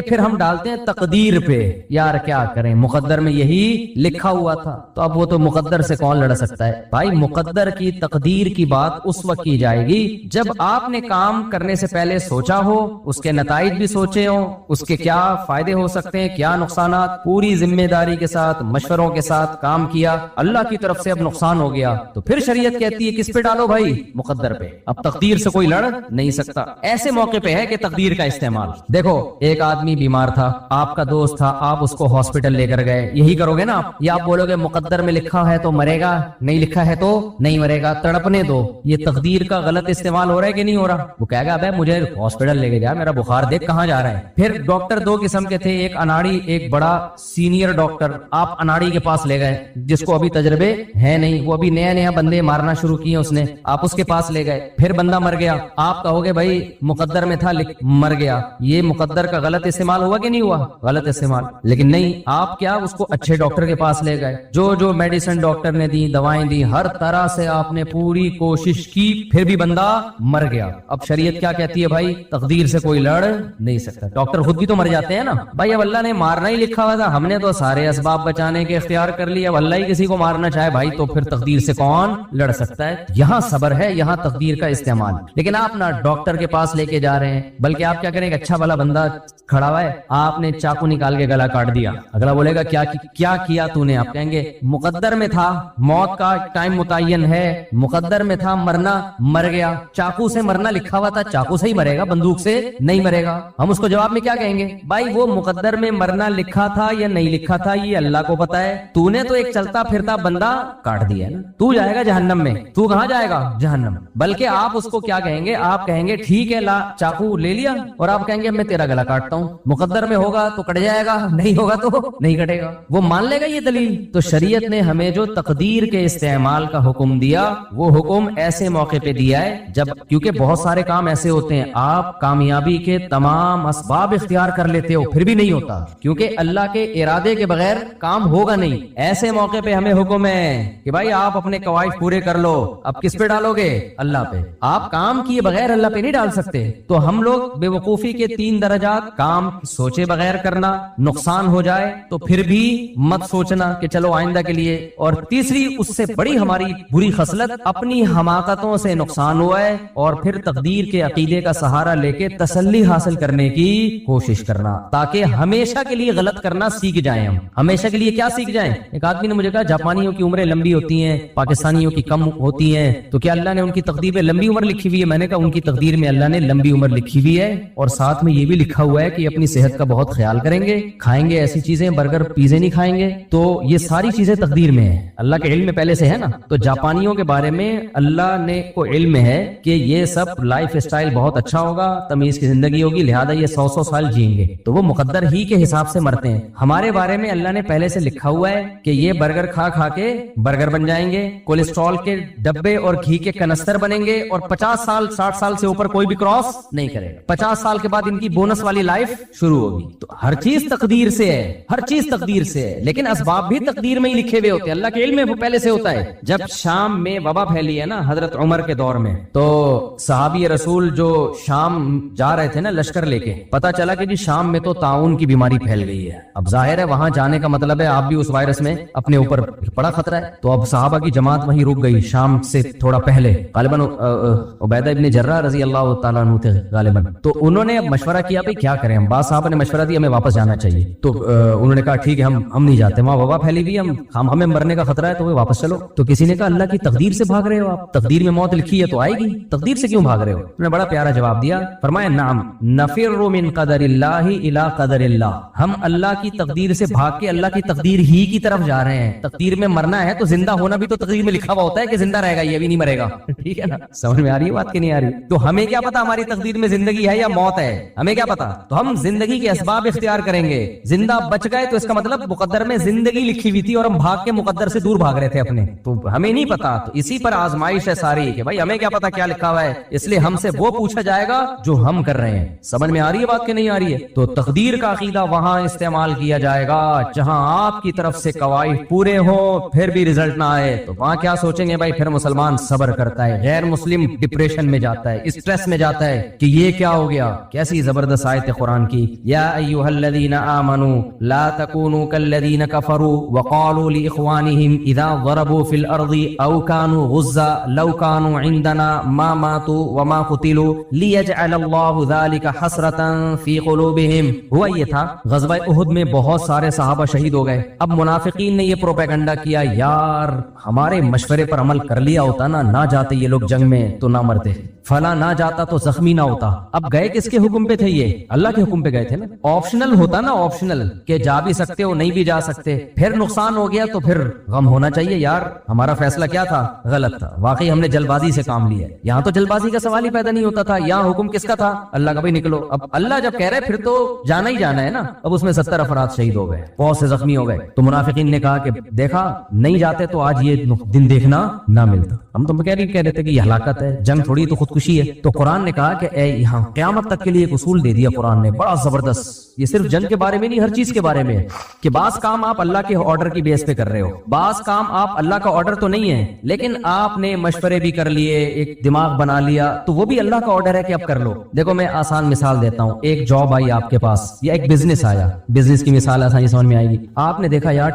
پھر ہم ڈالتے ہیں تقدیر پہ، یار کیا کریں مقدر میں یہی لکھا ہوا تھا، تو اب وہ تو مقدر سے کون لڑ سکتا ہے؟ بھائی مقدر کی تقدیر کی بات اس وقت کی جائے گی جب آپ نے کام کرنے سے پہلے سوچا ہو، اس کے نتائج بھی سوچے ہوں، اس کے کیا فائدے ہو سکتے ہیں، کیا نقصانات، پوری ذمہ داری کے ساتھ مشوروں کے ساتھ کام کیا، اللہ کی طرف سے اب نقصان ہو گیا تو پھر شریعت کہتی ہے کس پہ ڈالو بھائی؟ مقدر پہ۔ اب تقدیر سے کوئی لڑ نہیں سکتا۔ ایسے موقع پہ ہے کہ تقدیر کا استعمال، دیکھو ایک آدمی بیمار تھا، آپ کا دوست تھا، آپ اس کو ہاسپٹل لے کر گئے، یہی کرو گے نا آپ؟ یا آپ بولو گے مقدر میں لکھا ہے تو مرے گا، نہیں لکھا ہے تو نہیں مرے گا، تڑپنے دو۔ یہ تقدیر کا غلط استعمال ہو رہا ہے کہ نہیں ہو رہا؟ وہ کہے گا ابے مجھے ہاسپٹل لے کے جا، میرا بخار دیکھ کہاں جا رہا ہے۔ پھر ڈاکٹر دو قسم کے تھے، ایک اناڑی، ایک بڑا سینئر ڈاکٹر، آپ اناڑی کے پاس لے گئے جس کو ابھی تجربے ہے نہیں، وہ ابھی نیا نیا بندے مارنا شروع کیے اس نے، آپ اس کے پاس لے گئے، پھر بندہ مر گیا، آپ کہو گے بھائی مقدر میں تھا مر گیا، یہ مقدر کا غلط استعمال ہوا کہ نہیں ہوا؟ غلط استعمال۔ لیکن نہیں، آپ کیا اس کو اچھے ڈاکٹر کے پاس لے گئے، جو میڈیسن ڈاکٹر نے دی، دوائیں دی، ہر طرح سے آپ نے پوری کوشش کی، پھر بھی بندہ مر گیا۔ اب شریعت کیا کہتی ہے بھائی؟ تقدیر سے کوئی لڑ نہیں سکتا۔ ڈاکٹر خود بھی تو مر جاتے ہیں نا بھائی، اب اللہ نے مارنا ہی لکھا ہوا تھا، ہم نے تو سارے اسباب بچانے کے اختیار کر لیے، اب اللہ ہی کسی کو مارنا چاہے بھائی تو پھر تقدیر سے کون لڑ سکتا ہے؟ یہاں صبر ہے، یہاں تقدیر کا استعمال۔ لیکن آپ نہ ڈاکٹر کے پاس لے کے جا رہے ہیں، بلکہ آپ کیا کریں گے، اچھا والا بندہ کھڑا ہوا ہے، آپ نے چاقو نکال کے گلا کاٹ دیا، اگلا بولے گا کیا کیا تو نے؟ آپ کہیں گے مقدر میں تھا، موت کا ٹائم متعین ہے، مقدر میں تھا، مرنا مر گیا، چاقو سے مرنا لکھا ہوا تھا، چاقو سے ہی مرے گا، بندوق سے نہیں مرے گا۔ ہم اس کو جواب میں کیا کہیں گے؟ بھائی وہ مقدر میں مرنا لکھا تھا یا نہیں لکھا تھا یہ اللہ کو پتا ہے، تو نے تو ایک چلتا پھرتا بندہ کاٹ دیا ہے نا، تو جائے گا جہنم میں۔ تو کہاں جائے گا؟ جہنم۔ بلکہ آپ اس کو کیا کہیں گے؟ آپ کہیں گے ٹھیک ہے، لا چاقو لے لیا، اور آپ کہیں گے میں تیرا گلا کاٹتا ہوں، مقدر میں ہوگا تو کٹ جائے گا، نہیں ہوگا تو نہیں کٹے گا۔ وہ مان لے گا یہ دلیل؟ تو شریعت نے ہمیں جو تقدیر کے استعمال کا حکم دیا، وہ حکم ایسے موقع پہ دیا ہے جب، کیونکہ بہت سارے کام ایسے ہوتے ہیں آپ کامیابی کے تمام اسباب اختیار کر لیتے ہو پھر بھی نہیں ہوتا، کیونکہ اللہ کے ارادے کے بغیر کام ہوگا نہیں۔ ایسے موقع پہ ہمیں حکم ہے کہ بھائی آپ اپنے قواعد پورے کر لو۔ اب کس پہ ڈالو گے؟ اللہ پہ۔ آپ کام کیے بغیر اللہ پہ نہیں ڈال سکتے۔ تو ہم لوگ بے وقوفی کے 3 درجات: کام سوچے بغیر کرنا، نقصان ہو جائے تو پھر بھی مت سوچنا کہ چلو آئندہ کے لیے، اور تیسری اس سے بڑی ہماری بری خصلت اپنی حماقتوں سے نقصان ہوا ہے اور پھر تقدیر کے عقیدے کا سہارا لے کے تسلی حاصل کرنے کی کوشش کرنا، تاکہ ہمیشہ کے لیے غلط کرنا سیکھ جائیں۔ ہم ہمیشہ کے لیے کیا سیکھ جائیں؟ ایک آدمی نے مجھے کہا جاپانیوں کی عمریں لمبی ہوتی ہیں، پاکستانیوں کی کم ہوتی ہیں، تو کیا اللہ نے ان کی تقدیر میں لمبی عمر لکھی ہوئی ہے؟ میں نے کہا ان کی تقدیر میں اللہ نے لمبی عمر لکھی ہوئی ہے، اور ساتھ میں یہ بھی لکھا ہوا ہے کہ اپنی صحت کا بہت خیال کریں گے، کھائیں گے ایسی چیزیں، برگر پیزے نہیں کھائیں گے۔ تو یہ ساری چیزیں تقدیر میں ہیں، اللہ کے علم میں پہلے سے ہے نا۔ تو جاپانیوں کے بارے میں اللہ نے کو علم ہے کہ یہ سب لائف اسٹائل بہت اچھا ہوگا، تمیز کی زندگی ہوگی، لہذا یہ 100 سال جئیں گے، تو وہ مقدر ہی کے حساب سے مرتے ہیں۔ ہمارے بارے میں اللہ نے پہلے سے لکھا ہوا ہے کہ یہ برگر کھا کھا کے برگر بن جائیں گے، کولیسٹرول کے ڈبے اور گھی کے کنستر بنیں گے، اور 50 سال 60 سال سے اوپر کوئی بھی کراس نہیں کرے گا۔ 50 سال کے بعد ان کی بونس والی لائف شروع ہوگی۔ تو ہر چیز تقدیر سے ہے، ہر چیز تقدیر سے ہے، لیکن اسباب بھی تقدیر میں ہی لکھے ہوئے ہوتے ہیں، اللہ کے علم میں وہ پہلے سے ہوتا ہے۔ جب شام میں وبا پھیلی ہے نا حضرت عمر کے دور میں، تو صحابی رسول جو شام جا رہے تھے نا لشکر لے کے، پتا چلا کہ جی شام میں تو طاعون کی بیماری پھیل گئی ہے۔ اب ظاہر ہے وہاں جانے کا مطلب ہے آپ بھی اس وائرس میں اپنے اوپر بڑا خطرہ ہے، تو اب صحابہ کی جماعت وہیں رک گئی شام سے تھوڑا پہلے، غالباً عبیدہ ابن جرہ رضی اللہ تعالیٰ عنہ تھے غالباً۔ تو انہوں نے اب مشورہ کیا بھائی کیا کریں ہم، بعض صحابہ نے مشورہ دیا ہمیں واپس جانا چاہیے، تو انہوں نے کہا ٹھیک ہے ہم نہیں جاتے، وہاں وبا پھیلی ہوئی ہمیں مرنے کا خطرہ ہے، تو وہ واپس چلو۔ تو کسی نے کہا اللہ کی تقدیر سے بھاگ رہے ہو آپ، تقدیر میں موت لکھی ہے تو آئے گی، تقدیر سے کیوں بھاگ رہے ہو؟ انہوں نے بڑا پیارا جواب دیا، فرمایا نعم نفر من قدر اللہ الی قدر اللہ، ہم اللہ کی تقدیر سے بھاگ کے اللہ کی تقدیر ہی کی طرف جا رہے ہیں۔ تقدیر میں مرنا ہے تو زندہ ہونا بھی تو تقدیر میں لکھا ہوا ہوتا ہے کہ زندہ رہے گا، یہ بھی نہیں مرے گا، ٹھیک ہے نا؟ سمجھ میں آ رہی ہے بات کہ نہیں آ رہی؟ تو ہمیں کیا پتا ہماری تقدیر میں زندگی ہے یا موت ہے، ہمیں کیا پتا؟ تو ہم زندگی کے اسباب اختیار کریں گے، زندہ بچ گئے تو اس کا مطلب مقدر میں زندگی لکھی ہوئی تھی اور ہم بھاگ کے مقدر سے دور بھاگ رہے تھے اپنے، تو ہمیں نہیں پتا۔ تو اسی پر آزمائش ہے ساری کہ بھائی ہمیں کیا پتا کیا لکھا ہوا ہے، اس لیے ہم سے وہ پوچھا جائے گا جو ہم کر رہے ہیں۔ سمجھ میں آ رہی ہے بات کہ نہیں آ رہی ہے؟ تو تقدیر کا عقیدہ وہاں استعمال کیا جائے گا جہاں آپ کی طرف سے قواعد پورے ہوں پھر بھی رزلٹ نہ آئے، تو وہاں کیا سوچیں گے بھائی؟ پھر مسلمان صبر کرتا ہے، غیر مسلم ڈپریشن میں جاتا ہے، اسٹریس میں جاتا ہے کہ یہ کیا ہو گیا۔ کیسی زبردست آیت قرآن کی کی, یا ایھا الذین آمنوا لا تکونوا کالذین کفروا وقالوا لاخوانہم اذا ضربوا فی الارض او كانوا غزا لو كانوا عندنا ما ماتوا وما قتلوا لیجعل اللہ ذلک حسرۃ فی قلوبہم. ہوا یہ تھا غزوہ احد میں بہت سارے صحابہ شہید ہو گئے. اب منافقین نے یہ پروپیگنڈا کیا, یار ہمارے مشورے پر عمل کر لیا ہوتا نا, نہ جاتے یہ لوگ جنگ میں تو نہ مرتے, فلاں نہ جاتا تو زخمی نہ ہوتا. اب گئے کس کے حکم پہ تھے؟ یہ اللہ کے حکم پہ گئے تھے نا. آپشنل ہوتا نا, آپشنل کہ جا بھی سکتے ہو نہیں بھی جا سکتے, پھر نقصان ہو گیا تو پھر غم ہونا چاہیے, یار ہمارا فیصلہ کیا تھا, غلط تھا, واقعی ہم نے جلد بازی سے کام لیا. یہاں تو جلد بازی کا سوال ہی پیدا نہیں ہوتا تھا, یہاں حکم کس کا تھا, اللہ کا, بھائی نکلو. اب اللہ جب کہہ رہے پھر تو جانا ہی جانا ہے نا. اب اس میں 70 افراد شہید ہو گئے, بہت سے زخمی ہو گئے. تو منافقین نے کہا کہ دیکھا نہیں جاتے تو آج یہ دن دیکھنا نہ ملتا. ہم تو کہہ رہے تھے کہ یہ ہلاکت ہے, جنگ تھوڑی تو خودکشی ہے. تو قرآن نے کہا کہ اے یہاں قیامت تک کے لیے ایک اصول دے دیا قرآن نے بڑا زبردست. یہ صرف جنگ کے بارے میں نہیں, ہر چیز کے بارے میں ہے کہ بعض کام آپ اللہ کے آرڈر کی بیس پہ کر رہے ہو, بعض کام آپ اللہ کا آرڈر تو نہیں ہے لیکن آپ نے مشورے بھی کر لیے, ایک دماغ بنا لیا, تو وہ بھی اللہ کا آرڈر ہے کہ اب کر لو. دیکھو میں آسان مثال دیتا ہوں, ایک جاب آئی آپ کے پاس یا ایک بزنس آیا, بزنس کی مثال آسانی سمجھ میں آئے گی. آپ نے دیکھا یار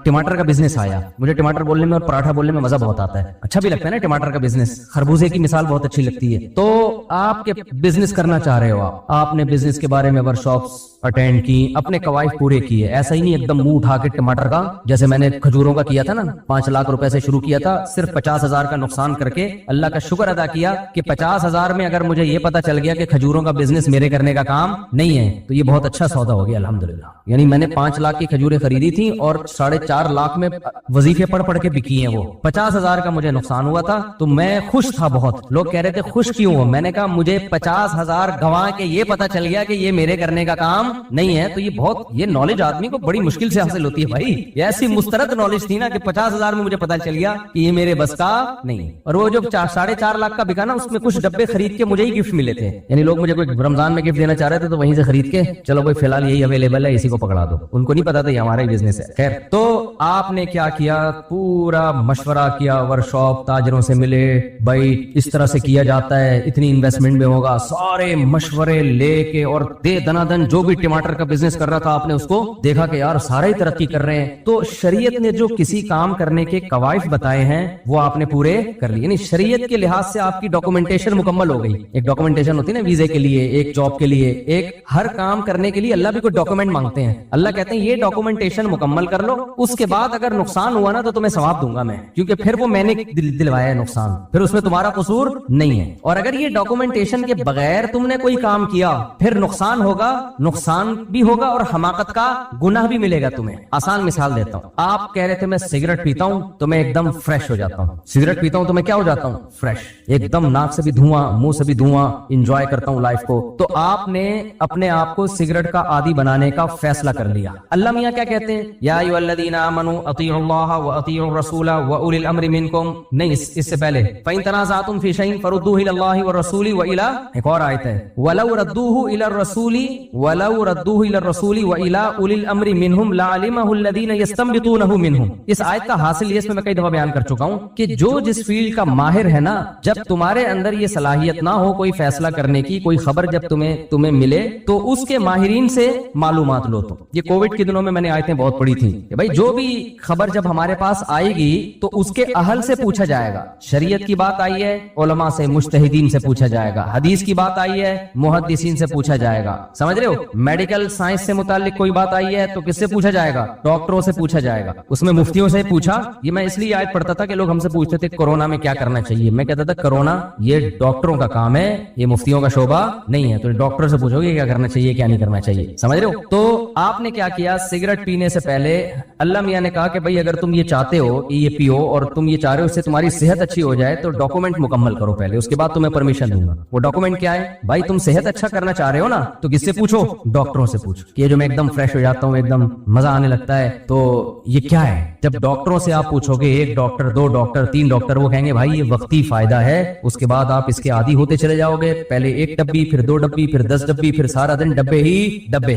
ٹماٹر کا بزنس آیا, مجھے ٹماٹر بولنے میں اور پراٹھا بولنے میں مزہ بہت آتا ہے, اچھا بھی لگتا ہے نا ٹماٹر کا بزنس. خربوزے کی مثال بہت اچھی لگتی ہے. تو آپ کے بزنس کرنا چاہ رہے ہو, آپ نے بزنس کے بارے میں ورکشاپس اٹینڈ کی, اپنے قواعد پورے کیے. ایسا ہی نہیں ایک دم منہ اٹھا کے ٹماٹر کا, جیسے میں نے کھجوروں کا کیا تھا نا, 5 لاکھ روپے سے شروع کیا تھا, صرف 50,000 کا نقصان کر کے اللہ کا شکر ادا کیا کہ 50,000 میں اگر مجھے یہ پتا چل گیا کہ کھجوروں کا بزنس میرے کرنے کا کام نہیں ہے تو یہ بہت اچھا سودا ہو گیا الحمدللہ. یعنی میں نے 5 لاکھ کی کھجوریں خریدی تھی اور 4.5 لاکھ میں وظیفے پڑھ کے بکی ہیں. وہ 50,000 کا مجھے نقصان ہوا تھا تو میں خوش تھا بہت. لوگ کہہ رہے تھے خوش کیوں ہو, میں نے کہا مجھے 50,000 گنوا کے یہ پتا چل گیا کہ یہ میرے کرنے کا کام نہیں ہے. تو یہ نالج آدمی کو بڑی مشکل سے حاصل ہوتی ہے بھائی. یہ ایسی مسترد نالج تھی نا کہ 50,000 میں مجھے پتا چل گیا کہ یہ میرے بس کا نہیں. اور وہ جو 4.5 لاکھ کا بکا نا, اس میں کچھ ڈبے خرید کے مجھے ہی گفٹ ملے تھے. یعنی لوگ مجھے کوئی رمضان میں گفٹ دینا چاہ رہے تھے تو وہیں سے خرید کے چلو بھائی فی الحال یہی اویلیبل ہے, اسی کو پکڑا دو. ان کو نہیں پتا تھا یہ ہمارا ہی بزنس ہے. خیر, تو آپ نے کیا کیا, پورا مشورہ کیا, ورکشاپ تاجروں سے ملے, بھائی اس طرح سے کیا جاتا ہے, اتنی انویسٹمنٹ میں ہوگا, سارے مشورے لے کے, اور دے دنا دن جو بھی ٹماٹر کا بزنس کر رہا تھا آپ نے اس کو دیکھا کہ یار سارے ہی ترقی کر رہے ہیں. تو شریعت نے جو کسی کام کرنے کے قواعد بتائے ہیں وہ آپ نے پورے کر لیے. یعنی شریعت کے لحاظ سے آپ کی ڈاکومنٹیشن مکمل ہو گئی. ایک ڈاکومنٹیشن ہوتی ہے نا ویزے کے لیے, ایک جاب کے لیے, ایک ہر کام کرنے کے لیے اللہ بھی کوئی ڈاکومنٹ مانگتے ہیں. اللہ کہتے ہیں یہ ڈاکومنٹیشن مکمل کر لو, اس کے بعد اگر نقصان ہوا نا تو تمہیں ثواب دوں گا میں, کیونکہ پھر وہ میں نے دلوایا ہے نقصان, پھر اس میں تمہارا قصور نہیں ہے. اور اگر یہ ڈاکومنٹیشن کے بغیر تم نے کوئی کام کیا پھر نقصان ہوگا, نقصان بھی ہوگا اور حماقت کا گناہ بھی ملے گا تمہیں. آسان مثال دیتا ہوں, آپ کہہ رہے تھے میں سگریٹ پیتا ہوں تو میں ایک دم فریش ہو جاتا ہوں. سگریٹ پیتا ہوں تو میں کیا ہو جاتا ہوں, فریش, ایک دم ناک سے بھی دھواں, منہ سے بھی دھواں, انجوائے کرتا ہوں لائف کو. تو آپ نے اپنے آپ کو سگریٹ کا عادی بنانے کا فیصلہ کر لیا. اللہ میاں کیا کہتے ہیں, یا ایھا الذین آمنوا اطیعوا اللہ واطیعوا الرسول واولی الامر منکم. نہیں, اس سے پہلے فإن تنازعتم فی شیء فردوہ الی اللہ والرسول والی, ایک اور آیت ہے, ولو ردوہ الی الرسول والی اولی الامر منہم لعلمہ الذین یستنبطونہ منہم. اس آیت کا حاصل یہ, اس میں کئی دفعہ بیان کر چکا ہوں کہ جو جس فیلڈ کا ماہر ہے نا, جب تمہارے اندر یہ صلاحیت نہ ہو کوئی فیصلہ کرنے کی, کوئی خبر جب تمہیں ملے تو اس کے ماہرین سے معلومات لو. تو یہ کووڈ کے دنوں میں نے آیتیں بہت پڑھی تھیں کہ بھائی جو بھی خبر جب ہمارے پاس آئے گی تو اس کے اہل سے پوچھا جائے گا. شریعت کی بات آئی ہے, علماء سے, مجتہدین سے پوچھا جائے گا. حدیث کی بات آئی ہے, محدثین سے پوچھا جائے گا. سمجھ رہے ہو, میڈیکل سائنس سے متعلق کوئی بات آئی ہے تو کس سے پوچھا جائے گا, ڈاکٹروں سے پوچھا جائے گا. اس میں مفتیوں سے پوچھا. یہ میں اس لیے آیت پڑھتا تھا کہ لوگ ہم سے پوچھتے تھے کورونا میں کیا کرنا چاہیے, میں کہتا تھا کورونا یہ ڈاکٹروں کا کام ہے, یہ مفتیوں کا شعبہ نہیں ہے. تو ڈاکٹر سے پوچھو گے کیا کرنا چاہیے کیا نہیں کرنا چاہیے. سمجھ رہے ہو. تو آپ نے کیا کیا, سگریٹ پینے سے پہلے اللہ میاں نے کہا کہ بھائی اگر تم یہ چاہتے ہو یہ پیو اور تم یہ چاہ رہے ہو اس سے تمہاری صحت اچھی ہو جائے تو ڈاکومنٹ مکمل کرو پہلے, اس کے بعد تمہیں پرمیشن دوں گا. وہ ڈاکومنٹ کیا ہے, بھائی تم صحت اچھا کرنا چاہ رہے ہو نا تو کس سے پوچھو, ڈاکٹروں سے پوچھو کہ یہ جو میں ایک دم فریش ہو جاتا ہوں, ایک دم مزہ آنے لگتا ہے, تو یہ کیا ہے. جب ڈاکٹروں سے آپ پوچھو گے, ایک ڈاکٹر, 2 ڈاکٹر, 3 ڈاکٹر, وہ کہیں گے بھائی یہ وقتی فائدہ ہے, اس کے بعد آپ اس کے عادی ہوتے چلے جاؤ گے. پہلے 1 ڈبی, پھر 2 ڈبی, پھر 10 ڈبی, پھر سارا دن ڈبے ہی ڈبے,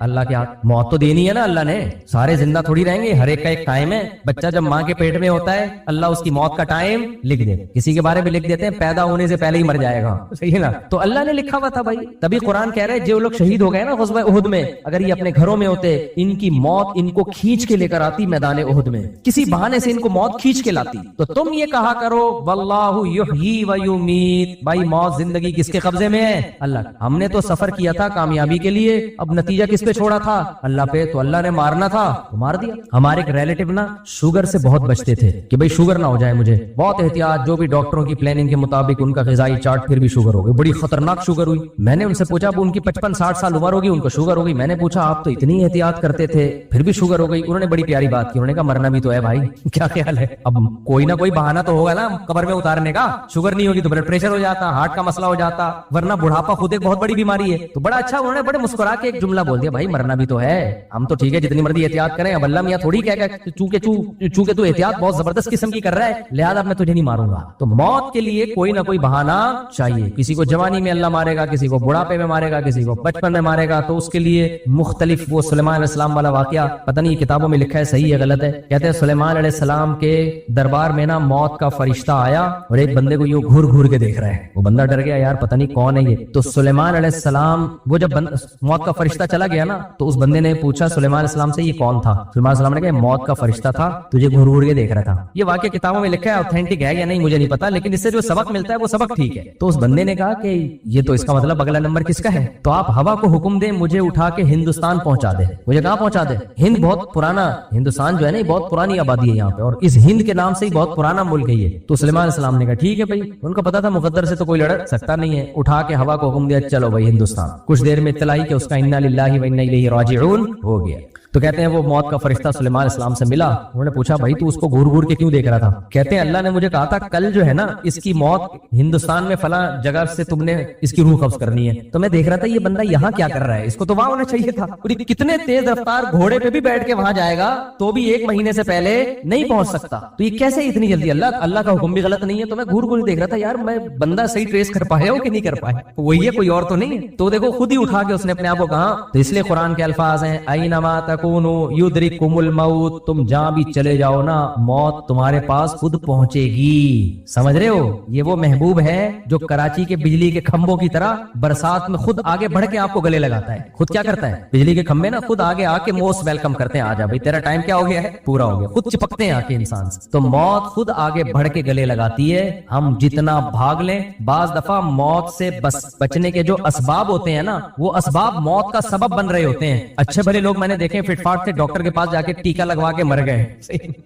اللہ کے ہاتھ. موت تو دینی ہے نا اللہ نے, سارے زندہ تھوڑی رہیں گے, ہر ایک کا ایک ٹائم ہے. بچہ جب ماں کے پیٹ میں ہوتا ہے اللہ اس کی موت کا ٹائم لکھ دے. کسی کے بارے میں لکھ دیتے ہیں پیدا ہونے سے پہلے ہی مر جائے گا, صحیح ہے نا, تو اللہ نے لکھا ہوا تھا بھائی. تبھی قرآن کہہ رہے جو لوگ شہید ہو گئے نا غزوہ احد میں, اگر یہ اپنے گھروں میں ہوتے ان کی موت ان کو کھینچ کے لے کر آتی میدان احد میں, کسی بہانے سے ان کو موت کھینچ کے لاتی. تو تم یہ کہا کرو واللہ یحیی و یمیت, بھائی موت زندگی کس کے قبضے میں ہے؟ اللہ. ہم نے تو سفر کیا تھا کامیابی کے لیے, اب نتیجہ کس پہ چھوڑا تھا؟ اللہ پہ. تو اللہ نے مارنا تھا تو مار دیا. ہمارے ایک ریلیٹو نا شوگر سے بہت بچتے تھے کہ بھائی شوگر نہ ہو جائے مجھے, بہت احتیاط, جو بھی ڈاکٹروں کی پلاننگ کے مطابق ان کا غذائی چارٹ, پھر بھی شوگر ہو گئی, بڑی خطرناک شوگر ہوئی. میں نے ان سے پوچھا, اب ان کی 55-60 سال عمر ہوگی, ان کو شوگر ہو گئی. میں نے پوچھا آپ تو اتنی احتیاط کرتے تھے پھر بھی شوگر ہو گئی. انہوں نے بڑی پیاری بات کی, انہوں نے کہا مرنا بھی تو ہے بھائی, کیا خیال ہے؟ اب کوئی نہ کوئی بہانہ تو ہوگا نا قبر میں اتارنے کا. شوگر نہیں ہوگی تو بلڈ پریشر ہو جاتا, ہارٹ کا مسئلہ ہو جاتا, ورنہ بڑھاپا خود ایک بہت بڑی بیماری ہے. تو بڑا اچھا انہوں نے بڑے مسکرا کے ایک جملہ بول دیا, بھائی مرنا بھی تو ہے, ہم تو ٹھیک ہے جتنی مرضی احتیاط کریں, اب اللہ میاں تھوڑی کہہ کہ چونکہ تو احتیاط بہت زبردست قسم کی کر رہا ہے لہذا میں تجھے نہیں ماروں گا. تو موت کے لیے کوئی نہ کوئی بہانہ چاہیے. کسی کو جوانی میں اللہ مارے گا, کسی کو بڑھاپے میں مارے گا, کسی کو بچپن میں مارے گا, تو اس کے لیے مختلف. وہ سلیمان علیہ السلام والا واقعہ پتہ نہیں کتابوں میں لکھا ہے صحیح ہے غلط ہے, کہتے ہیں سلیمان علیہ السلام کے دربار میں نا موت کا فرشتہ آیا اور ایک بندے کو یہ گھور گھور کے دیکھ رہا ہے. وہ بندہ ڈر گیا, یار پتہ نہیں کون ہے یہ. تو سلیمان علیہ السلام وہ جب موت کا فرشتہ چلا گیا نا تو اس بندے نے پوچھا سلیمان علیہ السلام سے یہ کون تھا؟ سلیمان علیہ السلام نے کہا موت کا فرشتہ تھا, تجھے گھور گھور کے دیکھ رہا تھا. یہ واقعہ کتابوں میں لکھا ہے, اوتھینٹک ہے یا نہیں مجھے نہیں پتا, لیکن اس سے جو سبق ملتا ہے وہ سبق ٹھیک ہے. تو اس بندے نے کہا کہ یہ تو اس کا مطلب اگلا نمبر کس کا ہے, تو آپ ہوا کو حکم دیں مجھے اٹھا کے ہندوستان پہنچا دے. مجھے کہاں پہنچا دے؟ ہند بہت پرانا, ہندوستان جو ہے نا بہت پرانی آبادی ہے یہاں پہ, اور اس ہند کے نام سے ہی بہت پرانا ملک ہے یہ. تو سلیمان علیہ السلام نے کہا ٹھیک ہے بھائی, ان کو پتا تھا مقدر سے تو کوئی لڑ سکتا نہیں ہے, اٹھا کے ہوا کو حکم دیا چلو بھائی ہندوستان. کچھ دیر میں اطلاع آئی کہ اس کا انا للہ و انا الیہ راجعون ہو گیا. تو کہتے ہیں وہ موت کا فرشتہ سلیمان علیہ السلام سے ملا, انہوں نے پوچھا بھائی تو اس کو گھور گھور کے کیوں دیکھ رہا تھا؟ کہتے ہیں اللہ نے مجھے کہا تھا کل جو ہے نا اس کی موت ہندوستان میں فلاں جگہ سے تم نے اس کی روح قبض کرنی ہے. تو میں دیکھ رہا تھا یہ بندہ یہاں کیا کر رہا ہے, اس کو تو وہاں ہونا چاہیے تھا. کتنے تیز رفتار گھوڑے پہ بھی بیٹھ کے وہاں جائے گا تو بھی 1 مہینے سے پہلے نہیں پہنچ سکتا, تو یہ کیسے اتنی جلدی؟ اللہ کا حکم بھی غلط نہیں ہے. تو میں گھور گھور دیکھ رہا تھا یار میں بندہ صحیح ٹریس کر پایا ہو کہ نہیں کر پایا, وہی ہے کوئی اور تو نہیں ہے. تو دیکھو خود ہی اٹھا کے اس نے اپنے آپ کو کہا. تو اس لیے قرآن کے الفاظ ہیں اینما تکونوا یدرککم الموت, تم جہاں بھی چلے جاؤ نا موت تمہارے پاس خود پہنچے گی. سمجھ رہے ہو, یہ وہ محبوب ہے جو کراچی کے بجلی کے کھمبوں کی طرح برسات میں خود آگے بڑھ کے آپ کو گلے لگاتا ہے. خود کیا کرتا ہے, بجلی کے کھمبے نا خود آگے آ کے موسٹ ویلکم کرتے ہیں, آ جا بھائی تیرا ٹائم کیا ہو گیا ہے, پورا ہو گیا. خود چپکتے ہیں آ کے انسان سے. تو موت خود آگے بڑھ کے گلے لگاتی ہے. ہم جتنا بھاگ لیں, بعض دفعہ موت سے بچنے کے جو اسباب ہوتے ہیں نا وہ اسباب موت کا سبب بن رہے ہوتے ہیں. اچھے بھلے لوگ میں نے دیکھے فٹ فاٹ سے ڈاکٹر کے پاس جا کے ٹیکا لگوا کے مر گئے.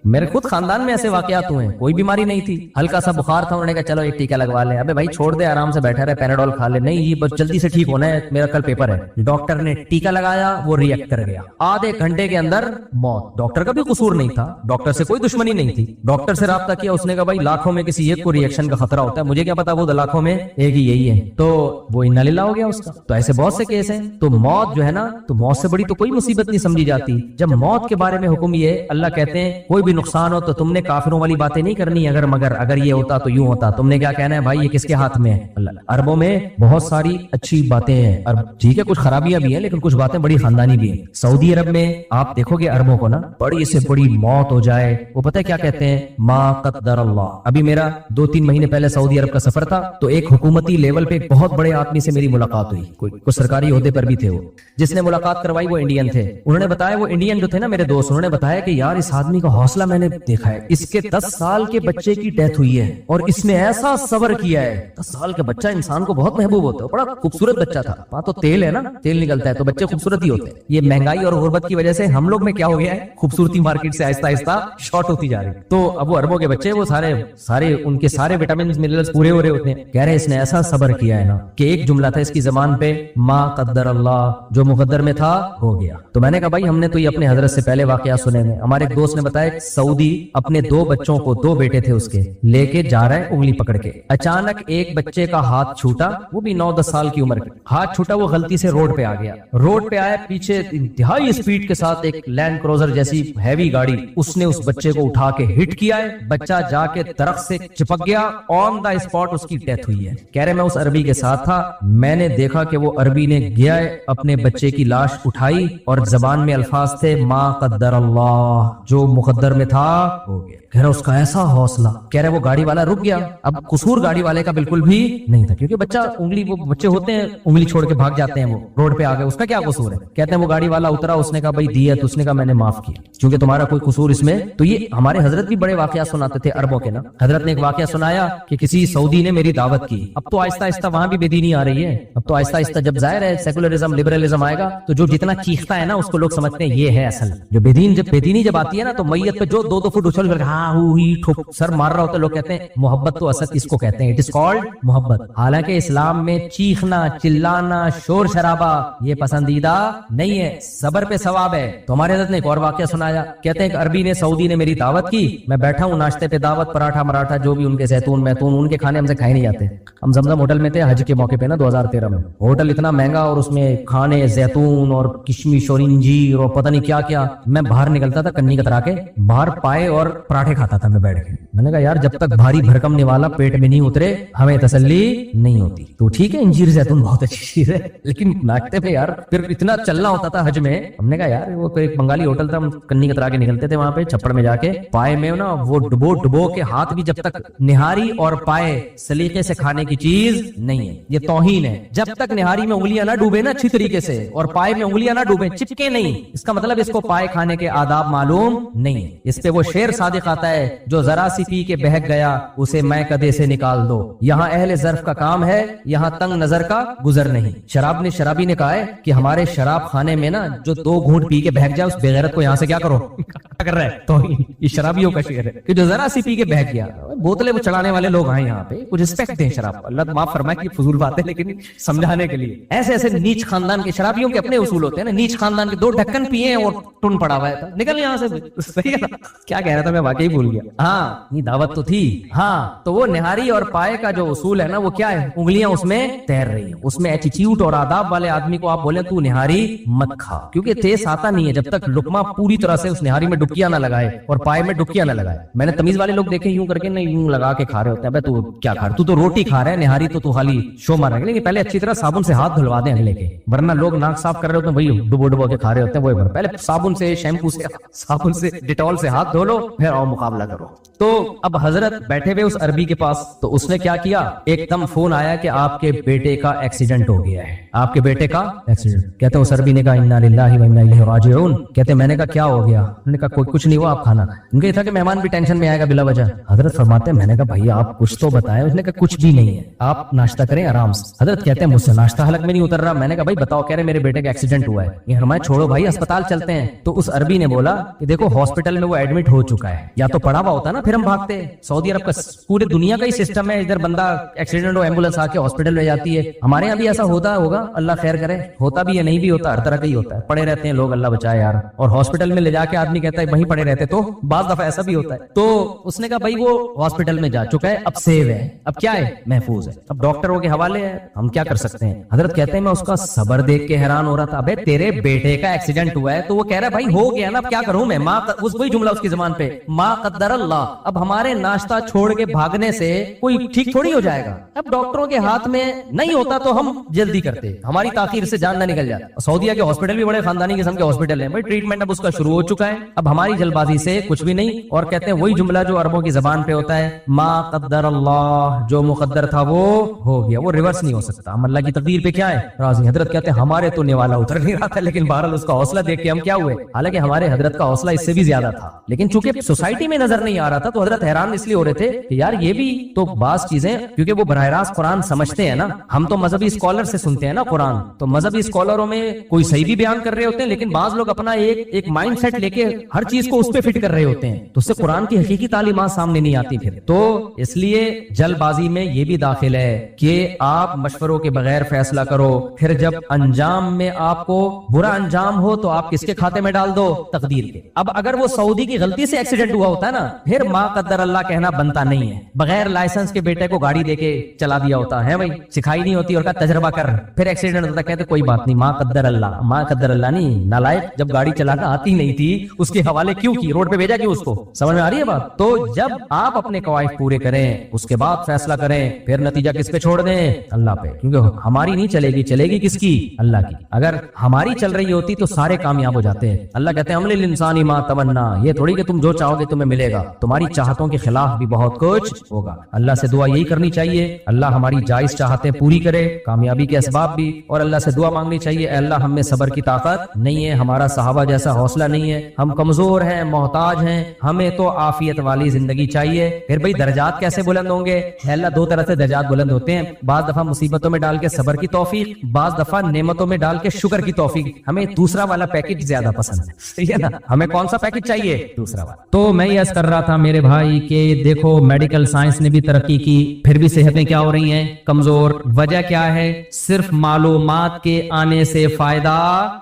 میرے خود خاندان میں ایسے واقعات ہوئے ہیں, کوئی بیماری نہیں تھی, ہلکا سا بخار تھا, انہوں نے کہا چلو ایک ٹیکا لگوا لیں. ابے بھائی چھوڑ دے, آرام سے بیٹھا رہے, پیناڈول کھا لے. نہیں یہ بس جلدی سے ٹھیک ہونا ہے, میرا کل پیپر ہے. ڈاکٹر نے ٹیکا لگایا, وہ ریئیکٹ کر گیا, آدھے گھنٹے کے اندر موت. ڈاکٹر کا بھی قصور نہیں تھا, ڈاکٹر سے کوئی دشمنی نہیں تھی. ڈاکٹر سے رابطہ کیا, اس نے کہا بھائی لاکھوں میں کسی ایک کو ریئیکشن کا خطرہ ہوتا ہے, مجھے کیا پتا وہ لاکھوں میں ایک ہی یہی ہے. تو وہ انا للہ ہو گیا اس کا. تو ایسے بہت سے کیس ہیں. تو موت جو ہے نا, تو موت سے بڑی تو کوئی مصیبت نہیں سمجھی جاتی. جب موت کے بارے میں حکم یہ اللہ کہتے ہیں کوئی بھی نقصان ہو تو تم نے کافروں والی باتیں نہیں کرنی, اگر یہ ہوتا تو یوں ہوتا. تم نے کیا کہنا ہے بھائی یہ کس کے ہاتھ میں ہے؟ اللہ. عربوں میں بہت ساری اچھی باتیں ہیں, ٹھیک ہے کچھ خرابیاں بھی ہیں لیکن کچھ باتیں بڑی خاندانی بھی ہیں. سعودی عرب میں آپ دیکھو گے عربوں کو نا بڑی سے بڑی موت ہو جائے, وہ پتہ ہے کیا کہتے ہیں, ما قدر اللہ. ابھی میرا 2-3 مہینے پہلے سعودی عرب کا سفر تھا, تو ایک حکومتی لیول پہ ایک بہت بڑے آدمی سے میری ملاقات ہوئی, کوئی سرکاری عہدے پر بھی تھے. وہ جس نے ملاقات کروائی وہ انڈین تھے. انہوں نے بتایا, وہ انڈین جو تھے نا میرے دوست, انہوں نے بتایا کہ یار اس آدمی کا حوصلہ میں نے دیکھا ہے, اس کے 10 سال کے بچے کی ڈیتھ ہوئی ہے اور اس نے ایسا صبر کیا ہے. 10 سال کا بچہ انسان کو بہت محبوب ہوتا ہے, بڑا خوبصورت بچہ تھا. وہاں تو تیل ہے نا, تیل نکلتا ہے تو بچے خوبصورت ہی ہوتے ہیں. یہ مہنگائی اور غربت کی وجہ سے ہم لوگ میں کیا ہو گیا ہے, خوبصورتی مارکیٹ سے آہستہ آہستہ شارٹ ہوتی جا رہی ہے. تو اب وہ عربوں کے بچے وہ سارے ان کے سارے وٹامنز منرلز پورے ہو رہے ہوتے ہیں. کہہ رہے اس نے ایسا صبر کیا ہے نا کہ ایک جملہ تھا اس کی زبان پہ, ما قدر اللہ, جو مقدر میں تھا ہو گیا. تو میں نے کہا بھائی ہم نے تو یہ اپنے حضرت سے پہلے واقعات سنے ہیں. ہمارے ایک دوست نے بتایا سعودی اپنے 2 بچوں کو 2 بیٹے تھے اس کے لے کے جا رہے ہیں انگلی پکڑ کے. اچانک ایک بچے کا ہاتھ چھوٹا, وہ بھی 9-10 سال کی عمر کا ہاتھ چھوٹا, وہ غلطی سے روڈ پہ آ گیا. روڈ پہ آیا, پیچھے انتہائی اسپیڈ کے ساتھ ایک لینڈ کروزر جیسی ہیوی گاڑی, اس نے اس بچے کو اٹھا کے ہٹ کیا ہے. بچہ جا کے درخت سے چپک گیا, آن دا اسپاٹ اس کی ڈیتھ ہوئی ہے. کہہ رہے میں اس عربی کے ساتھ تھا, میں نے دیکھا کہ وہ عربی نے گیا ہے اپنے بچے کی لاش اٹھائی اور زبان میں الفاظ تھے ما قدر اللہ, جو مقدر میں تھا ہو گیا. کہہ رہا اس کا ایسا حوصلہ, کہہ رہے وہ گاڑی والا رک گیا. اب قصور گاڑی والے کا بالکل بھی نہیں تھا, کیونکہ بچہ انگلی, وہ بچے ہوتے ہیں انگلی چھوڑ کے بھاگ جاتے ہیں, وہ روڈ پہ آ گئے, اس کا کیا قصور ہے. کہتے ہیں وہ گاڑی والا اترا, اس نے کہا بھائی دیت, اس نے کہا میں نے معاف کیا کیونکہ تمہارا کوئی قصور اس میں. تو یہ ہمارے حضرت بھی بڑے واقعات سناتے تھے عربوں کے نا. حضرت نے ایک واقعہ سنایا کہ کسی سعودی نے میری دعوت کی. اب تو آہستہ آہستہ وہاں بھی بے دینی آ رہی ہے. اب تو آہستہ آہستہ جب ظاہر ہے سیکولرزم لبرلزم آئے گا تو جو جتنا چیختا ہے نا اس کو لوگ سمجھتے ہیں یہ ہے اصل. جو بے دینی جب آتی ہے نا تو میت پہ جو 2-2 فٹ اچھل کر ہاں ہوئی سر مار رہا ہوتا ہے, لوگ کہتے ہیں محبت تو اصل اس کو کہتے ہیں, اٹ از کالڈ محبت. حالانکہ اسلام میں چیخنا, چلانا, شور شرابہ یہ پسندیدہ نہیں ہے, صبر پہ ثواب ہے. تو ہمارے حضرت نے ایک اور واقعہ سنایا. کہتے ہیں ایک عربی نے سعودی نے میری دعوت کی, میں بیٹھا ہوں ناشتے پہ, دعوت پراٹھا مراٹھا جو بھی ان کے زیتون میتون, ان کے کھانے ہم سے کھائے نہیں جاتے. ہم زمزم ہوٹل میں تھے حج کے موقع پہ نا 2013 میں. ہوٹل اتنا مہنگا اور اس میں کھانے زیتون اور کشمش اور انجیر اور پتہ نہیں کیا کیا. میں باہر نکلتا تھا کنی کترا کے, باہر پائے اور پراٹھے کھاتا تھا میں بیٹھ کے. میں نے کہا یار جب تک بھاری بھرکم نوالا پیٹ میں نہیں اترے ہمیں تسلی نہیں ہوتی. تو ٹھیک ہے انجیر زیتون بہت اچھی چیز ہے, لیکن ناشتے پہ یار پھر اتنا چلنا ہوتا تھا حج میں. ہم نے کہا یار وہ ایک بنگالی ہوٹل تھا, ہم کنی کترا کے نکلتے تھے وہاں پہ چھپڑ میں جا کے, پائے میں نا وہ ڈبو کے ہاتھ بھی, جب تک نہاری اور پائے سلیقے سے کھانے کی چیز نہیں ہے, یہ توہین ہے. جب تک نہاری میں انگلیاں نہ ڈوبے نا اچھی طریقے سے اور پائے میں انگلیاں نہ ڈوبے, چپکے نہیں, اس کا مطلب اس کو پائے کھانے کے آداب معلوم نہیں ہے. اس پہ وہ شعر صادق آتا ہے, جو ذرا سی پی کے بہک گیا اسے میں کدے سے نکال دو. یہاں اہل ظرف کا کام ہے, یہاں تنگ نظر کا گزر نہیں. شرابی نے کہا ہے کہ ہمارے شراب خانے میں نا جو 2 گھونٹ پی کے بہک جائے اس بے غیرت کو یہاں سے کیا کرو کیا کر رہا ہے. تو یہ شرابیوں کا شعر ہے کہ جو ذرا سی پی کے بہک گیا. بوتلیں وہ چڑھانے والے لوگ ہیں یہاں پہ, کچھ رسپیکٹ دیں شراب. اللہ معاف فرمائے کہ فضول بات ہے لیکن سمجھانے کے لیے. ایسے نیچ خاندان کے شرابیوں کے اپنے اصول ہوتے ہیں نا. نیچ خاندان کے 2 ڈھکن پیے اور ٹن پڑا ہوا ہے, نکل یہاں سے. صحیح ہے, کیا کہہ رہا تھا میں واقعی بھول گیا. ہاں یہ دعوت تو تھی. ہاں تو وہ نہاری اور پائے کا جو اصول ہے نا وہ کیا ہے, انگلیاں اس میں تیر رہی ہیں. اس میں ایٹیٹیوڈ اور آداب والے آدمی کو آپ بولیں تو نہاری مت کھا, کیونکہ ٹیسٹ آتا نہیں ہے جب تک لقمہ پوری طرح سے اس نہاری میں ڈبکیاں نہ لگائے اور پائے میں ڈبکیاں نہ لگائے. میں نے تمیز والے لوگ دیکھے یوں کر کے نہیں یوں لگا کے کھا رہے ہوتے ہیں. تو کیا کھا رہا, تو روٹی کھا رہا ہے, نہاری تو خالی شو مار رہے ہیں. لیکن پہلے اچھی طرح صابن سے ہاتھ دھلوا دیں اگلے کے, ورنہ لوگ ناک صاف کر رہے ہوتے ہیں وہی ڈبو کے کھا رہے ہوتے ہیں. وہی پہلے صابن سے, شیمپو سے, صابن سے, ڈیٹول سے ہاتھ دھو لو, پھر آؤ مقابلہ کرو. تو اب حضرت بیٹھے ہوئے اس عربی کے پاس, تو اس نے کیا کیا, ایک دم فون آیا کہ آپ کے بیٹے کا ایکسیڈنٹ ہو گیا ہے, آپ کے بیٹے کا ایکسیڈنٹ. کہتے ہیں اس عربی نے کہا انا للہ و انا الیہ راجعون. کہتے ہیں میں نے کہا کیا ہو گیا, انہوں نے کہا کوئی کچھ نہیں ہوا, آپ کھانا. ان کا یہ تھا کہ مہمان بھی ٹینشن میں آئے گا بلا وجہ. حضرت فرماتے ہیں میں نے کہا بھائی آپ کچھ تو بتائیں. اس نے کہا کچھ بھی نہیں ہے, آپ ناشتہ کریں آرام سے. حضرت کہتے ہیں مجھ سے ناشتہ حلق میں نہیں اتر رہا. میں نے کہا بھائی بتاؤ. کہہ رہے میرے بیٹے کا ایکسیڈنٹ ہوا ہے. یہ فرمایا چھوڑو بھائی اسپتال چلتے ہیں. تو اس عربی نے بولا کہ دیکھو ہاسپٹل میں وہ ایڈمٹ ہو چکا ہے, یا تو پڑا ہوا ہوتا نا پھر ہم بھاگتے. سعودی عرب کا پورے دنیا کا ہی سسٹم ہے, ادھر بندہ ایکسیڈنٹ ہو ایمبولینس آ کے ہاسپٹل میں جاتی ہے. ہمارے یہاں بھی ایسا ہوتا ہوگا, اللہ خیر کرے, ہوتا بھی ہے نہیں بھی ہوتا, ہر طرح کا ہی ہوتا ہے. پڑے رہتے ہیں لوگ, اللہ بچائے یار. اور ہاسپٹل میں لے جا کے آدمی کہتا ہے وہیں پڑے رہتے, تو بعض دفعہ ایسا بھی ہوتا ہے. تو اس نے کہا بھائی وہ ہاسپٹل میں جا چکا ہے, اب سیو ہے, اب کیا ہے محفوظ ہے, اب ڈاکٹروں کے حوالے ہے, ہم کیا کر سکتے ہیں. حضرت کہتے ہیں میں اس کا صبر دیکھ کے حیران ہو رہا تھا. ابے تیرے بیٹے کا ایکسیڈنٹ ہوا ہے تو وہ کہہ رہا ہے بھائی ہو گیا نا, اب کیا کروں میں, وہی جملہ اس کی زبان پہ, ما قدر اللہ. اب ہمارے ناشتہ چھوڑ کے بھاگنے سے کوئی ٹھیک تھوڑی ہو جائے گا. اب ڈاکٹروں کے ہاتھ میں نہیں ہوتا تو ہم جلدی کرتے, ہماری تاخیر سے جان نہ نکل جاتا. سعودیہ کے ہاسپٹل بھی بڑے خاندانی قسم کے ہاسپٹل ہیں بھائی, ٹریٹمنٹ اب اس کا شروع ہو چکا ہے, اب ہماری جلد بازی سے کچھ بھی نہیں. اور کہتے ہیں وہی جملہ جو عربوں کی زبان پہ ہوتا ہے, ما قدر اللہ, جو مقدر تھا وہ ہو گیا, وہ ریورس نہیں ہو سکتا. ہم اللہ کی تقدیر پہ کیا ہے راضی. حضرت کہتے ہیں ہمارے تو نوالا اتر نہیں رہا تھا, لیکن بہرحال اس کا حوصلہ دیکھ کے ہم کیا ہوئے. حالانکہ ہمارے حضرت کا حوصلہ اس سے بھی زیادہ تھا, لیکن چونکہ سوسائٹی میں نظر نہیں آ رہا تھا تو حضرت حیران اس لیے ہو رہے تھے کہ یار یہ بھی تو بعض چیزیں, کیونکہ وہ براہ راست قرآن سمجھتے ہیں نا. ہم تو مذہبی اسکالر سے سنتے ہیں نا قرآن, تو مذہبی اسکالروں میں کوئی صحیح بھی بیان کر رہے ہوتے ہیں, لیکن بعض لوگ اپنا ایک مائنڈ سیٹ لے کے ہر چیز کو اس پہ فٹ کر رہے ہوتے ہیں, تو اس سے قرآن کی حقیقی تعلیمات سامنے نہیں آتی پھر. تو اس لیے جلد بازی میں یہ بھی داخل ہے کہ آپ مشوروں کے بغیر فیصلہ کرو, پھر جب انجام میں آپ کو برا انجام ہو تو آپ کس کے کھاتے میں ڈال دو؟ تقدیر کے. اب اگر وہ سعودی کی غلطی سے ایکسیڈنٹ ہوا ہوتا ہے نا, پھر ما قدر اللہ کہنا بنتا نہیں ہے. بغیر لائسنس کے بیٹے کو گاڑی دے کے چلا دیا ہوتا ہے بھائی, سکھائی نہیں ہوتی اور کہا تجربہ کر, پھر ایکسیڈنٹ ہوتا, کہتے کوئی بات نہیں, ما قدر اللہ. ما قدر اللہ نہیں, نالائق, جب گاڑی چلانا آتی نہیں تھی اس کے حوالے کیوں کی, روڈ پہ بھیجا کیوں اس کو؟ سمجھ میں آ رہی ہے بات؟ تو جب آپ اپنے قواعد پورے کریں اس کے بعد فیصلہ کریں, پھر نتیجہ کس پہ چھوڑ دیں؟ اللہ پہ. کیونکہ ہماری نہیں چلے گی, چلے گی کس کی؟ اللہ کی. اگر ہماری چل رہی ہوتی تو سارے کامیاب ہو جاتے ہیں. اللہ کہتے ہیں عمل الانسان ما تمنا, یہ تھوڑی کہ تم جو چاہو گے تمہیں ملے گا, تمہاری چاہتوں کے خلاف بھی بہت کچھ ہوگا. اللہ سے دعا یہی کرنی چاہیے, اللہ ہماری جائز چاہتیں پوری کرے, کامیابی کے اسباب بھی, اور اللہ سے دعا مانگنی چاہیے اے اللہ ہم میں صبر کی طاقت نہیں ہے, ہمارا صحابہ جیسا حوصلہ نہیں ہے, ہم کمزور ہیں, محتاج ہیں, ہمیں تو عافیت والی زندگی چاہیے. پھر بھئی درجات کیسے بلند ہوں گے؟ اے اللہ دو طرح سے درجات بلند ہوتے ہیں, بعض دفعہ مصیبتوں میں ڈال کے صبر کی توفیق, بعض دفعہ نعمتوں میں ڈال کے شکر کی توفیق. ہمیں دوسرا والا پیکج زیادہ پسند ہے, ٹھیک ہے نا؟ ہمیں کون سا پیکج چاہیے؟ دوسرا والا. تو میں یہ عرض کر رہا تھا میرے بھائی کہ دیکھو میڈیکل سائنس نے بھی ترقی کی, پھر بھی صحتیں کیا ہو رہی ہیں؟ کمزور. وجہ کیا ہے؟ صرف معلومات کے آنے سے فائدہ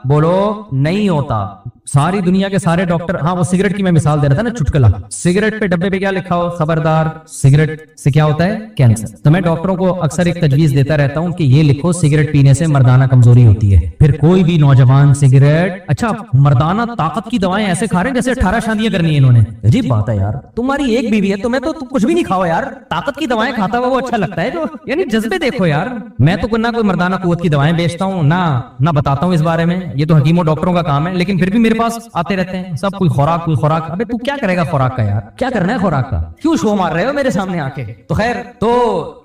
بولو نہیں ہوتا. ساری دنیا کے سارے ڈاکٹر, ہاں وہ سگریٹ کی میں مثال دے رہا تھا نا, چٹکلا. سگریٹ پہ ڈبے پہ کیا لکھا ہو؟ خبردار سگریٹ سے کیا ہوتا ہے؟ کینسر. تو میں ڈاکٹروں کو اکثر ایک تجویز دیتا رہتا ہوں کہ یہ لکھو سگریٹ پینے سے مردانہ کمزوری ہوتی ہے. پھر کوئی بھی نوجوان سگریٹ, اچھا مردانہ طاقت کی دوائیں ایسے کھا رہے ہیں جیسے 18 شادیاں کرنی ہے انہوں نے. عجیب بات ہے یار, تمہاری ایک بیوی ہے, تمہیں تو کچھ بھی نہیں کھاؤ یار, طاقت کی دوائیں کھاتا ہوا وہ اچھا لگتا ہے جو, یعنی جذبے دیکھو یار. میں تو نہ کوئی مردانہ قوت کی دوائیں بیچتا ہوں نہ بتاتا ہوں اس بارے میں, یہ تو حکیموں ڈاکٹروں کا کام ہے, لیکن پھر بھی میرے پاس آتے رہتے ہیں سب, کوئی خوراک. ابے تو کیا کرے گا خوراک کا یار, کیا کرنا ہے خوراک کا, کیوں شو مار رہے ہو میرے سامنے آ کے؟ تو خیر, تو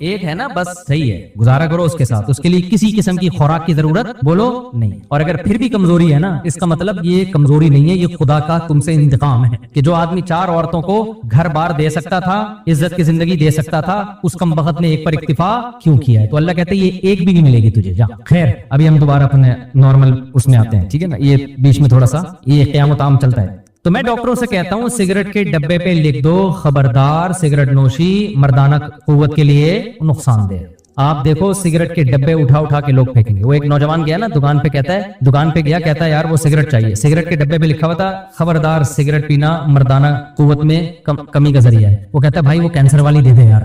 ایک ہے نا بس, صحیح ہے, گزارا کرو اس کے ساتھ, اس کے لیے کسی قسم کی خوراک کی ضرورت بولو نہیں. اور اگر پھر بھی کمزوری ہے نا, اس کا مطلب یہ کمزوری نہیں ہے, یہ خدا کا تم سے انتقام ہے کہ جو آدمی 4 عورتوں کو گھر بار دے سکتا تھا, عزت کی زندگی دے سکتا تھا, اس کم بخت نے ایک پر اکتفا کیوں کیا ہے؟ تو اللہ کہتے ہیں یہ ایک بھی نہیں ملے گی تجھے, جا. خیر ابھی ہم دوبارہ اپنے نارمل اس میں آتے ہیں, ٹھیک ہے نا, یہ بیچ میں تھوڑا سا یہ قیام و تام چلتا ہے. تو میں ڈاکٹروں سے کہتا ہوں سگریٹ کے ڈبے پہ لکھ دو خبردار سگریٹ نوشی مردانہ قوت کے لیے نقصان دہ. آپ دیکھو سگریٹ کے ڈبے اٹھا کے لوگ پھینکیں گے. وہ ایک نوجوان گیا نا دکان پہ, کہتا ہے یار وہ سگریٹ چاہیے, سگریٹ کے ڈبے پہ لکھا ہوا تھا خبردار سگریٹ پینا مردانہ قوت میں کمی کا ذریعہ ہے. وہ کہتا ہے بھائی وہ کینسر والی دے دے یار.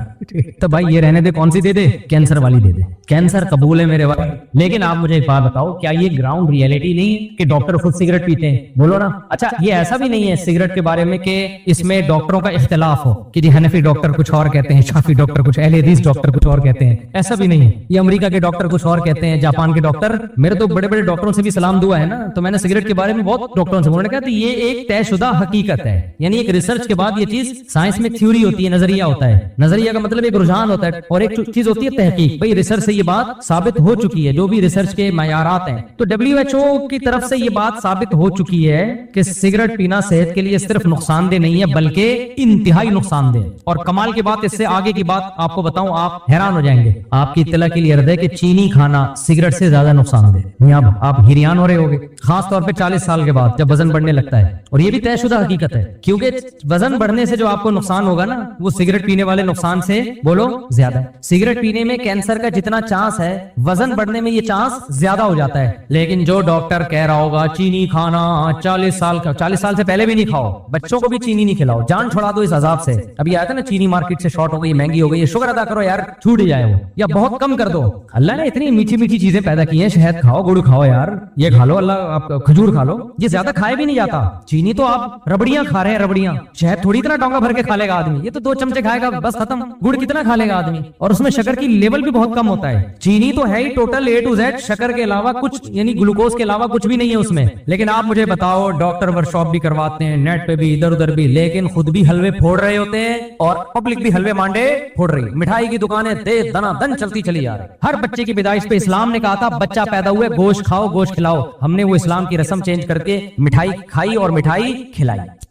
تو بھائی یہ رہنے دے, کون سی دے دے؟ کینسر والی دے دے. کینسر قبول ہے میرے بھائی, لیکن آپ مجھے ایک بات بتاؤ, کیا یہ گراؤنڈ ریئلٹی نہیں ہے کہ ڈاکٹر خود سگریٹ پیتے ہیں؟ بولو نا. اچھا یہ ایسا بھی نہیں ہے سگریٹ کے بارے میں کہ اس میں ڈاکٹروں کا اختلاف ہو کہ جی حنفی ڈاکٹر کچھ اور کہتے ہیں, شافی ڈاکٹر کچھ, اہل حدیث ڈاکٹر کچھ اور کہتے ہیں, ایسا بھی نہیں ہے. یہ امریکہ کے ڈاکٹر کچھ اور کہتے ہیں, جاپان کے ڈاکٹر, میرے تو بڑے بڑے ڈاکٹروں سے بھی سلام دعا ہے نا, تو میں نے سگریٹ کے بارے میں بہت ڈاکٹروں سے, انہوں نے کہا کہ یہ ایک طے شدہ حقیقت ہے, یعنی ایک ریسرچ کے بعد یہ چیز, سائنس میں تھیوری ہوتی ہے, نظریہ ہوتا ہے, نظریہ کا مطلب ایک رجحان ہوتا ہے, اور ایک چیز ہوتی ہے تحقیق. بھائی ریسرچ سے یہ بات ثابت ہو چکی ہے, جو بھی ریسرچ کے معیارات ہیں, تو WHO کی طرف سے یہ بات ثابت ہو چکی ہے کہ سگریٹ پینا صحت کے لیے صرف نقصان دہ نہیں ہے بلکہ انتہائی نقصان دہ. اور کمال کی بات, اس سے آگے کی بات آپ کو بتاؤں, آپ حیران ہو جائیں گے. آپ کی اطلاع کے لیے عرض ہے کہ چینی کھانا سگریٹ سے زیادہ نقصان دہ. اب آپ حیران ہو رہے ہوگے, خاص طور پہ 40 سال کے بعد جب وزن بڑھنے لگتا ہے, اور یہ بھی طے شدہ حقیقت ہے, کیونکہ وزن بڑھنے سے جو آپ کو نقصان ہوگا نا, وہ سگریٹ پینے والے نقصان سے بولو زیادہ ہے. سگریٹ پینے میں کینسر کا جتنا چانس ہے, وزن بڑھنے میں یہ چانس زیادہ ہو جاتا ہے. لیکن جو ڈاکٹر کہہ رہا ہوگا چینی کھانا 40 سال سے پہلے بھی نہیں کھاؤ, بچوں کو بھی چینی نہیں کھلاؤ, جان چھڑا دو اس عذاب سے. ابھی آیا تھا نا چینی مارکیٹ سے شارٹ ہو گئی, مہنگی ہو گئی, شکر ادا کرو یار چھوٹ جائے وہ, یا بہت کم کر دو. اللہ نے اتنی میٹھی میٹھی چیزیں پیدا کی ہیں, شہد کھاؤ, گڑ کھاؤ یار, یہ کھا لو, اللہ آپ کھجور کھا لو, یہ زیادہ کھائے بھی نہیں جاتا. چینی تو آپ ربڑیاں کھا رہے ہیں, ربڑیاں, شہد تھوڑی اتنا ڈونگا بھر کے کھا لے گا آدمی, یہ تو 2 چمچے کھائے گا بس ختم. گڑ کتنا کھا لے گا آدمی, اور اس میں شکر کی لیول بھی بہت کم ہوتا ہے. چینی تو ہے ہی ٹوٹل A to Z, شکر کے علاوہ کچھ, یعنی گلوکوز کے علاوہ کچھ بھی نہیں ہے اس میں. لیکن آپ مجھے بتاؤ, ڈاکٹر ورکشاپ بھی کرواتے ہیں, نیٹ پہ بھی, ادھر ادھر بھی, لیکن خود بھی حلوے پھوڑ رہے ہوتے ہیں اور پبلک بھی حلوے مانڈے پھوڑ رہی. مٹھائی کی دکانیں دے دنا دن چلتی چلی جا رہی. ہر بچے کی پیدائش پہ اسلام نے کہا تھا بچہ پیدا ہوئے گوشت کھاؤ, گوشت کھلاؤ. ہم نے وہ اسلام کی رسم چینج کر کے مٹھائی کھائی اور مٹھائی کھلائی.